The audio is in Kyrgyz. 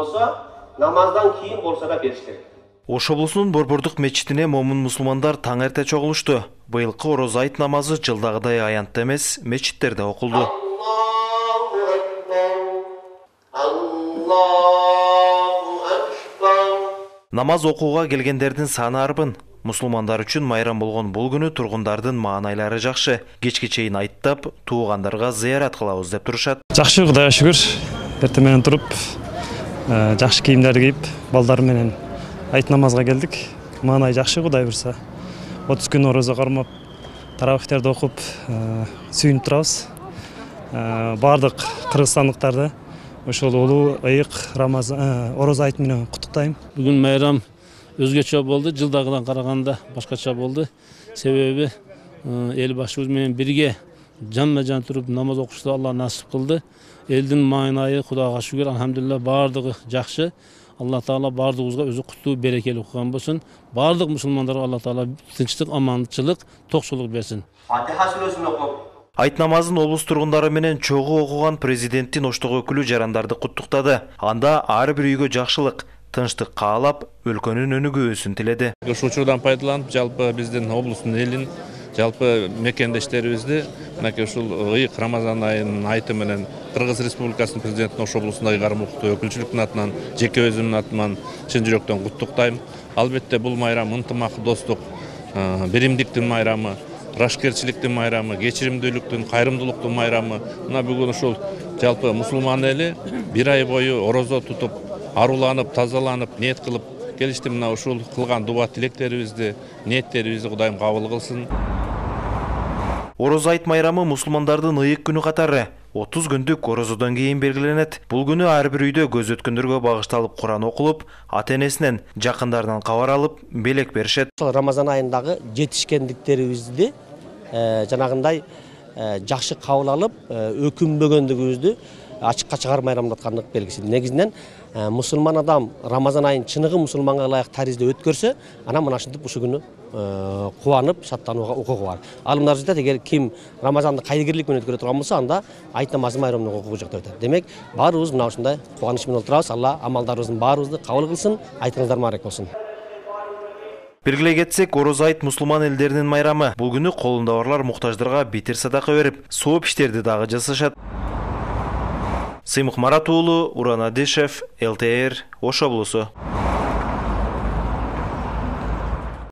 Olsa namazdan keyin bolsa da beriş керек. Ош облусунун Борбордук мечитине момун мусулмандар таң эрте чогулушту. Быйылкы Ороз айт намазы жылдагыдай аянтта эмес, мечиттерде окулду. Намаз окууга келгендердин саны арбын. Мусулмандар үчүн майрам болгон бул күнү тургундардын маанайлары жакшы. Кечке чейин айттап, туугандарга зыярат кылабыз деп турушат. Жакшы, Кудайга шүгүр. Эртең менен туруп, жакшы кийимдерди кийип, балдар менен айт намазга келдик. Маанай жакшы, Кудай бурса. 30 күн орозо кармап, таравихтерди окуп, сүйүнүп турабыз. Бардык кыргызстандыктарды ошол улуу ыйык Ороз айт менен куттуктайм. Бүгүн майрам өзгөчө болду, жылдагыдан караганда башкача болду. Себеби эл башыбыз менен бирге жанма-жан туруп намаз окушту Алла насип кылды. Элдин маанайы Кудайга шүгүр, алхамдулилlah бардыгы жакшы. Алла Таала бардыгыбызга өзү куттуу, берекелүү кылган болсун. Бардык мусулмандарга Алла Таала тынчтык, амандчылык, токчулук берсин. Фатиха сүрөсүн окуп Айт намазын облус тургундары менен чогуу окуган президенттин Оштогу өкүлү жарандарды куттуктады. Анда ар бир үйгө жакшылык, тынчтык каалап, өлкөнүн өнүгүүсүн тиледи. Ушул учурдан пайдаланып, жалпы биздин облустун элин, жалпы мекендештерибизди мынакей ушул ыйык Рамазан айынын айты менен Кыргыз Республикасынын президентин Ош облусундагы кармыктуу өкүлчүлүктүн атынан, жеке өзүмдүн атыман чын жүрөктөн куттуктайм. Албетте бул майрам ынтымак, достук, биримдиктин майрамы, рашкерчиликтин майрамы, кечиримдүүлүктүн, кайрымдуулуктун майрамы. Мына бүгүн ушул жалпы мусулман эли бир ай бою орозо тутуп, аруланып, тазаланып, ниет кылып келишти. Мына ушул кылган дуба тилектерибизди, ниеттерибизди Кудайым кабыл кылсын. Ороз айт майрамы мусулмандардын ыйык күнү катары 30 күндүк орозодон кийин белгиленет. Бул күнү ар бир үйдө көз өткөндөргө багышталып Куран окулуп, ата-энесинен, жакындарынан кабар алып, белек беришет. Рамазан айындагы жетишкендиктерибизди жанагындай жакшы кабыл алып, өкүнбөгөндүгүбүздү ачыкка чыгармай айрамдаткандык белгиси. Негизинен мусулман адам Рамазан айын чыныгы мусулманга ылайык таризде өткөрсө, анан мына ушинтип ушул күнү кубанып, шаттанууга укугу бар. Алымдар айтат, эгер ким Рамазанды кайдыгерлик менен өткөрө турган болсо, анда айт намазы майрамын укугу жок деп айтат. Демек, баарыбыз мына ушундай кубаныч менен отурабыз. Алла амалдарыбыздын баарыбызды кабыл кылсын, айтыңыздар мубарак болсун. Белгилей кетсек, Ороз айт мусулман элдеринин майрамы. Бул күнү колунда барлар муктаждарга битир садака берип, сооп иштерди дагы жасашат. Сыймык Марат уулу, Уран Адишев, ЛТР, Ош облусу.